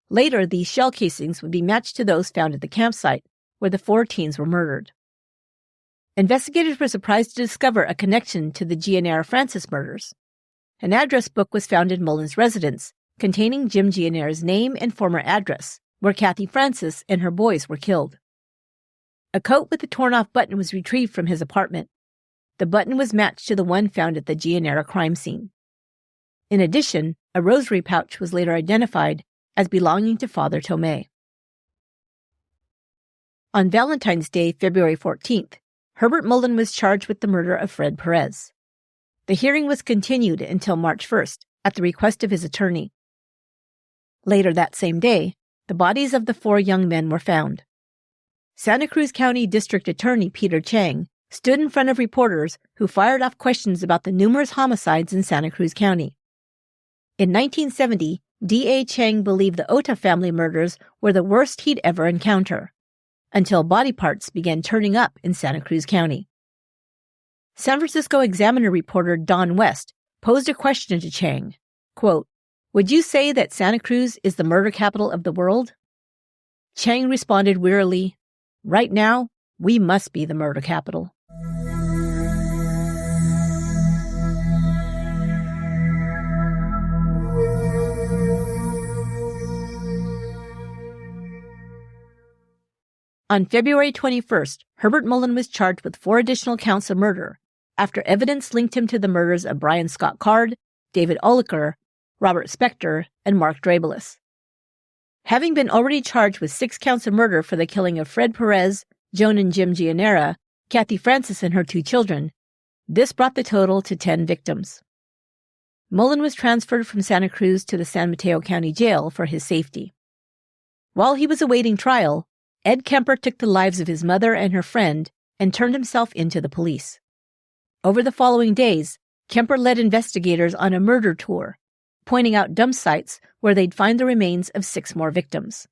Later, these shell casings would be matched to those found at the campsite, where the 4 teens were murdered. Investigators were surprised to discover a connection to the Gianera Francis murders. An address book was found in Mullin's residence, containing Jim Gianera's name and former address, where Kathy Francis and her boys were killed. A coat with a torn-off button was retrieved from his apartment. The button was matched to the one found at the Gianera crime scene. In addition, a rosary pouch was later identified as belonging to Father Tomei. On Valentine's Day, February 14th, Herbert Mullin was charged with the murder of Fred Perez. The hearing was continued until March 1st at the request of his attorney. Later that same day, the bodies of the 4 young men were found. Santa Cruz County District Attorney Peter Chang stood in front of reporters who fired off questions about the numerous homicides in Santa Cruz County. In 1970, D.A. Chang believed the Ota family murders were the worst he'd ever encounter, until body parts began turning up in Santa Cruz County. San Francisco Examiner reporter Don West posed a question to Chang, quote, "Would you say that Santa Cruz is the murder capital of the world?" Chang responded wearily, "Right now, we must be the murder capital." On February 21st, Herbert Mullin was charged with 4 additional counts of murder after evidence linked him to the murders of Brian Scott Card, David Oliker, Robert Spector, and Mark Drabelis. Having been already charged with 6 counts of murder for the killing of Fred Perez, Joan and Jim Gianera, Kathy Francis and her 2 children, this brought the total to 10 victims. Mullin was transferred from Santa Cruz to the San Mateo County Jail for his safety. While he was awaiting trial, Ed Kemper took the lives of his mother and her friend and turned himself into the police. Over the following days, Kemper led investigators on a murder tour, pointing out dump sites where they'd find the remains of 6 more victims.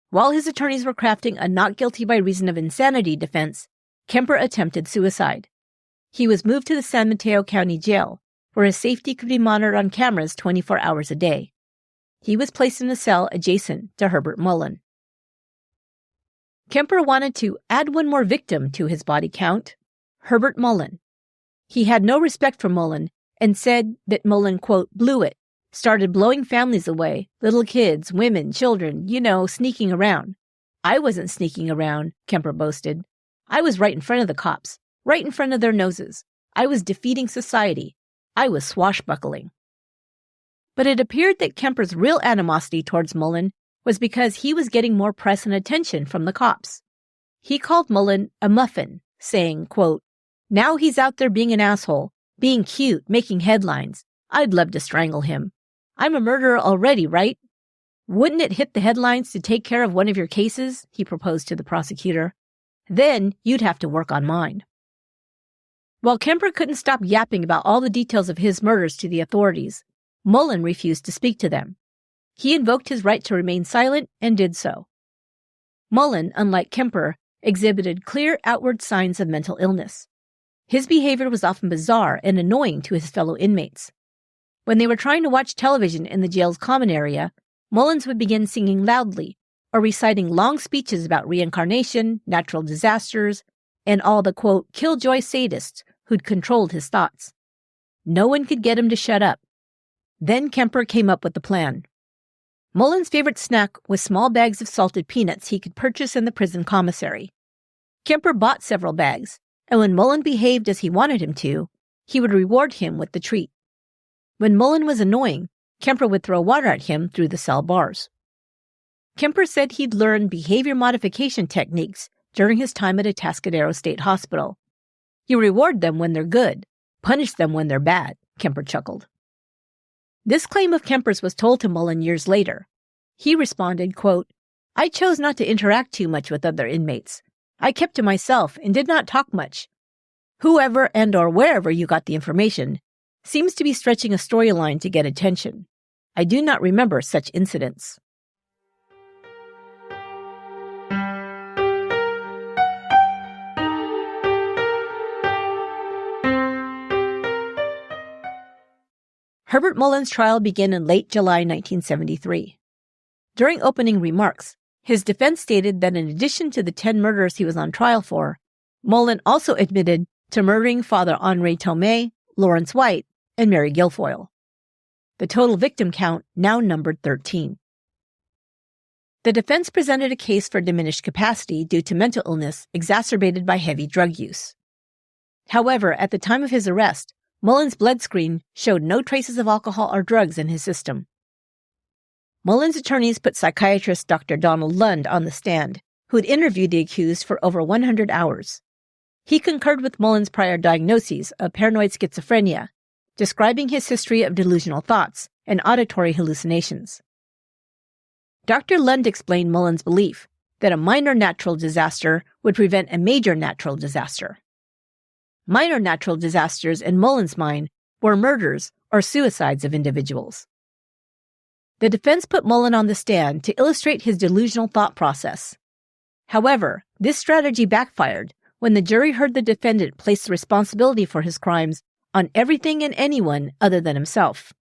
While his attorneys were crafting a not guilty by reason of insanity defense, Kemper attempted suicide. He was moved to the San Mateo County Jail, where his safety could be monitored on cameras 24 hours a day. He was placed in a cell adjacent to Herbert Mullin. Kemper wanted to add 1 more victim to his body count, Herbert Mullin. He had no respect for Mullin and said that Mullin, quote, blew it, started blowing families away, little kids, women, children, sneaking around. I wasn't sneaking around, Kemper boasted. I was right in front of the cops, right in front of their noses. I was defeating society. I was swashbuckling. But it appeared that Kemper's real animosity towards Mullin was because he was getting more press and attention from the cops. He called Mullin a muffin, saying, quote, "Now he's out there being an asshole, being cute, making headlines. I'd love to strangle him. I'm a murderer already, right? Wouldn't it hit the headlines to take care of one of your cases?" he proposed to the prosecutor. "Then you'd have to work on mine." While Kemper couldn't stop yapping about all the details of his murders to the authorities, Mullin refused to speak to them. He invoked his right to remain silent and did so. Mullin, unlike Kemper, exhibited clear outward signs of mental illness. His behavior was often bizarre and annoying to his fellow inmates. When they were trying to watch television in the jail's common area, Mullins would begin singing loudly or reciting long speeches about reincarnation, natural disasters, and all the, quote, killjoy sadists who'd controlled his thoughts. No one could get him to shut up. Then Kemper came up with the plan. Mullin's favorite snack was small bags of salted peanuts he could purchase in the prison commissary. Kemper bought several bags, and when Mullin behaved as he wanted him to, he would reward him with the treat. When Mullin was annoying, Kemper would throw water at him through the cell bars. Kemper said he'd learned behavior modification techniques during his time at Atascadero State Hospital. You reward them when they're good, punish them when they're bad, Kemper chuckled. This claim of Kemper's was told to Mullin years later. He responded, quote, "I chose not to interact too much with other inmates. I kept to myself and did not talk much. Whoever and or wherever you got the information seems to be stretching a storyline to get attention. I do not remember such incidents." Herbert Mullin's trial began in late July 1973. During opening remarks, his defense stated that in addition to the 10 murders he was on trial for, Mullin also admitted to murdering Father Henri Tomei, Lawrence White, and Mary Guilfoyle. The total victim count now numbered 13. The defense presented a case for diminished capacity due to mental illness exacerbated by heavy drug use. However, at the time of his arrest, Mullin's blood screen showed no traces of alcohol or drugs in his system. Mullin's attorneys put psychiatrist Dr. Donald Lund on the stand, who had interviewed the accused for over 100 hours. He concurred with Mullin's prior diagnoses of paranoid schizophrenia, describing his history of delusional thoughts and auditory hallucinations. Dr. Lund explained Mullin's belief that a minor natural disaster would prevent a major natural disaster. Minor natural disasters in Mullin's mind were murders or suicides of individuals. The defense put Mullin on the stand to illustrate his delusional thought process. However, this strategy backfired when the jury heard the defendant place the responsibility for his crimes on everything and anyone other than himself.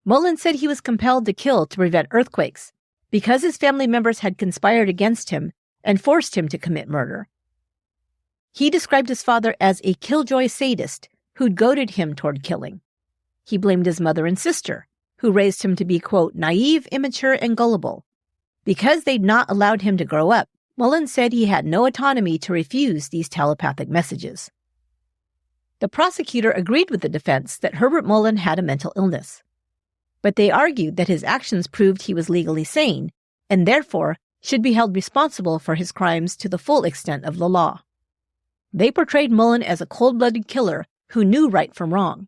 Mullin said he was compelled to kill to prevent earthquakes because his family members had conspired against him and forced him to commit murder. He described his father as a killjoy sadist who'd goaded him toward killing. He blamed his mother and sister, who raised him to be, quote, naive, immature, and gullible. Because they'd not allowed him to grow up, Mullin said he had no autonomy to refuse these telepathic messages. The prosecutor agreed with the defense that Herbert Mullin had a mental illness, but they argued that his actions proved he was legally sane and therefore should be held responsible for his crimes to the full extent of the law. They portrayed Mullin as a cold-blooded killer who knew right from wrong.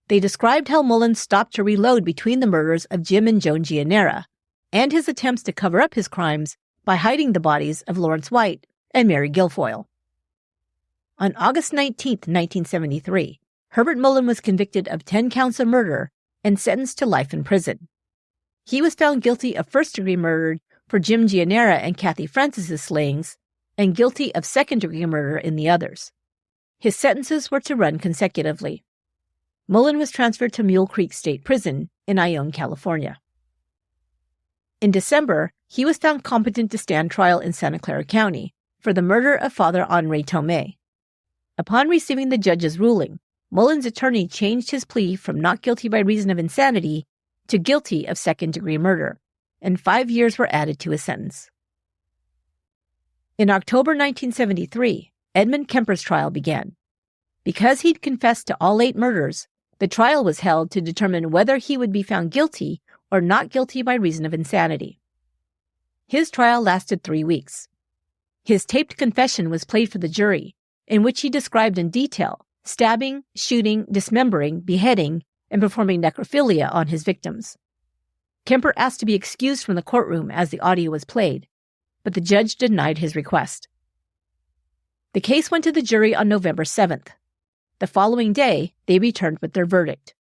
They described how Mullin stopped to reload between the murders of Jim and Joan Gianera and his attempts to cover up his crimes by hiding the bodies of Lawrence White and Mary Guilfoyle. On August 19, 1973, Herbert Mullin was convicted of 10 counts of murder and sentenced to life in prison. He was found guilty of first-degree murder for Jim Gianera and Kathy Francis's slayings and guilty of second-degree murder in the others. His sentences were to run consecutively. Mullin was transferred to Mule Creek State Prison in Ione, California. In December, he was found competent to stand trial in Santa Clara County for the murder of Father Henri Tomei. Upon receiving the judge's ruling, Mullin's attorney changed his plea from not guilty by reason of insanity to guilty of second-degree murder, and 5 years were added to his sentence. In October 1973, Edmund Kemper's trial began. Because he'd confessed to all 8 murders, the trial was held to determine whether he would be found guilty or not guilty by reason of insanity. His trial lasted 3 weeks. His taped confession was played for the jury, in which he described in detail stabbing, shooting, dismembering, beheading, and performing necrophilia on his victims. Kemper asked to be excused from the courtroom as the audio was played, but the judge denied his request. The case went to the jury on November 7th. The following day, they returned with their verdict.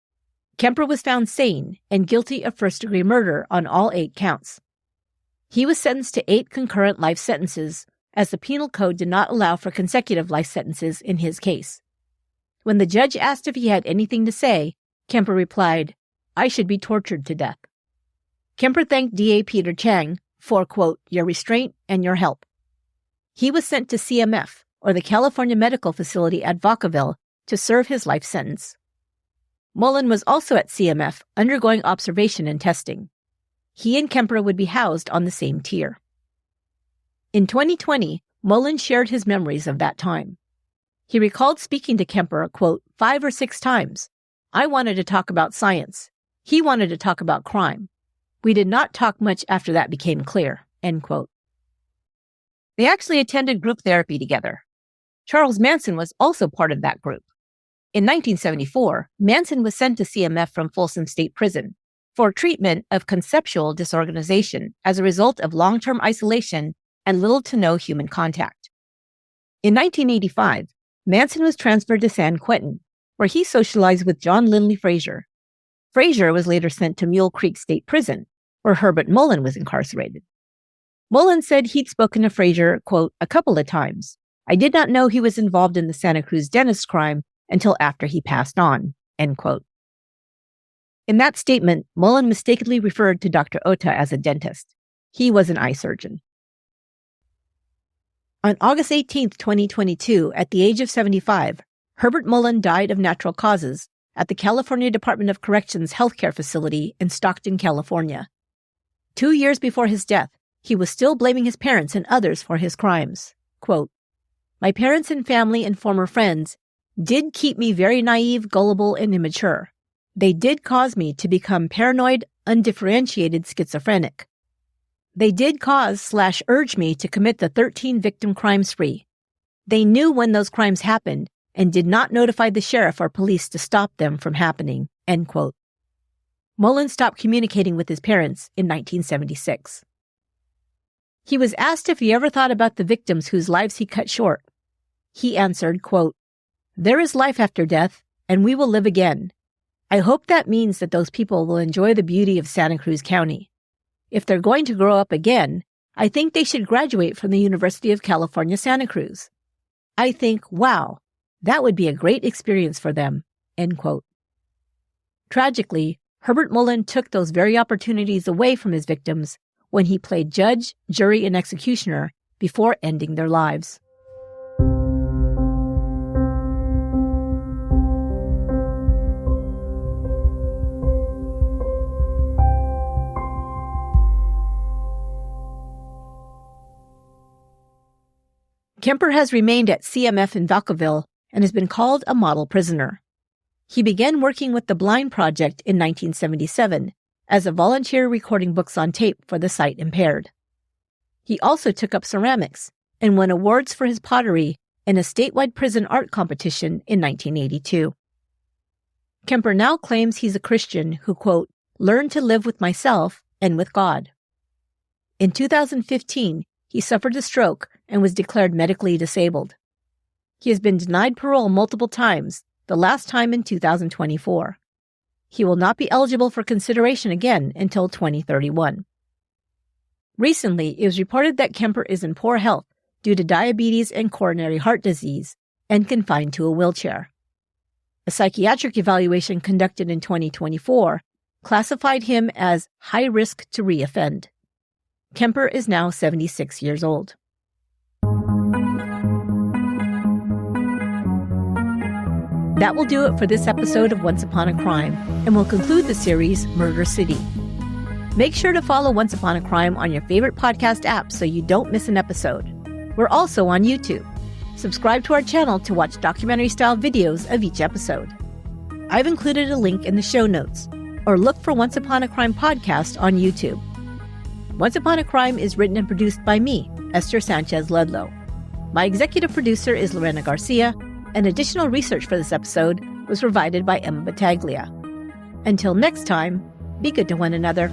Kemper was found sane and guilty of first-degree murder on all 8 counts. He was sentenced to 8 concurrent life sentences, as the penal code did not allow for consecutive life sentences in his case. When the judge asked if he had anything to say, Kemper replied, "I should be tortured to death." Kemper thanked DA Peter Chang for, quote, your restraint and your help. He was sent to CMF, or the California Medical Facility at Vacaville, to serve his life sentence. Mullin was also at CMF, undergoing observation and testing. He and Kemper would be housed on the same tier. In 2020, Mullin shared his memories of that time. He recalled speaking to Kemper, quote, 5 or 6 times. I wanted to talk about science. He wanted to talk about crime. We did not talk much after that became clear, end quote. They actually attended group therapy together. Charles Manson was also part of that group. In 1974, Manson was sent to CMF from Folsom State Prison for treatment of conceptual disorganization as a result of long-term isolation and little to no human contact. In 1985, Manson was transferred to San Quentin, where he socialized with John Lindley Frazier. Frazier was later sent to Mule Creek State Prison, where Herbert Mullin was incarcerated. Mullin said he'd spoken to Frazier, quote, a couple of times. I did not know he was involved in the Santa Cruz dentist crime until after he passed on, end quote. In that statement, Mullin mistakenly referred to Dr. Ota as a dentist. He was an eye surgeon. On August 18, 2022, at the age of 75, Herbert Mullin died of natural causes at the California Department of Corrections healthcare facility in Stockton, California. 2 years before his death, he was still blaming his parents and others for his crimes. Quote, my parents and family and former friends did keep me very naive, gullible, and immature. They did cause me to become paranoid, undifferentiated schizophrenic. They did cause/urge me to commit the 13-victim crime spree. They knew when those crimes happened and did not notify the sheriff or police to stop them from happening." End quote. Mullin stopped communicating with his parents in 1976. He was asked if he ever thought about the victims whose lives he cut short. He answered, quote, "There is life after death, and we will live again. I hope that means that those people will enjoy the beauty of Santa Cruz County. If they're going to grow up again, I think they should graduate from the University of California, Santa Cruz. I think, wow, that would be a great experience for them." End quote. Tragically, Herbert Mullin took those very opportunities away from his victims when he played judge, jury, and executioner before ending their lives. Kemper has remained at CMF in Vacaville and has been called a model prisoner. He began working with the Blind Project in 1977 as a volunteer recording books on tape for the sight impaired. He also took up ceramics and won awards for his pottery in a statewide prison art competition in 1982. Kemper now claims he's a Christian who, quote, "learned to live with myself and with God." In 2015, he suffered a stroke and was declared medically disabled. He has been denied parole multiple times, the last time in 2024. He will not be eligible for consideration again until 2031. Recently, it was reported that Kemper is in poor health due to diabetes and coronary heart disease and confined to a wheelchair. A psychiatric evaluation conducted in 2024 classified him as high risk to reoffend. Kemper is now 76 years old. That will do it for this episode of Once Upon a Crime, and will conclude the series Murder City. Make sure to follow Once Upon a Crime on your favorite podcast app so you don't miss an episode. We're also on YouTube. Subscribe to our channel to watch documentary-style videos of each episode. I've included a link in the show notes, or look for Once Upon a Crime podcast on YouTube. Once Upon a Crime is written and produced by me, Esther Sanchez Ludlow. My executive producer is Lorena Garcia, and additional research for this episode was provided by Emma Battaglia. Until next time, be good to one another.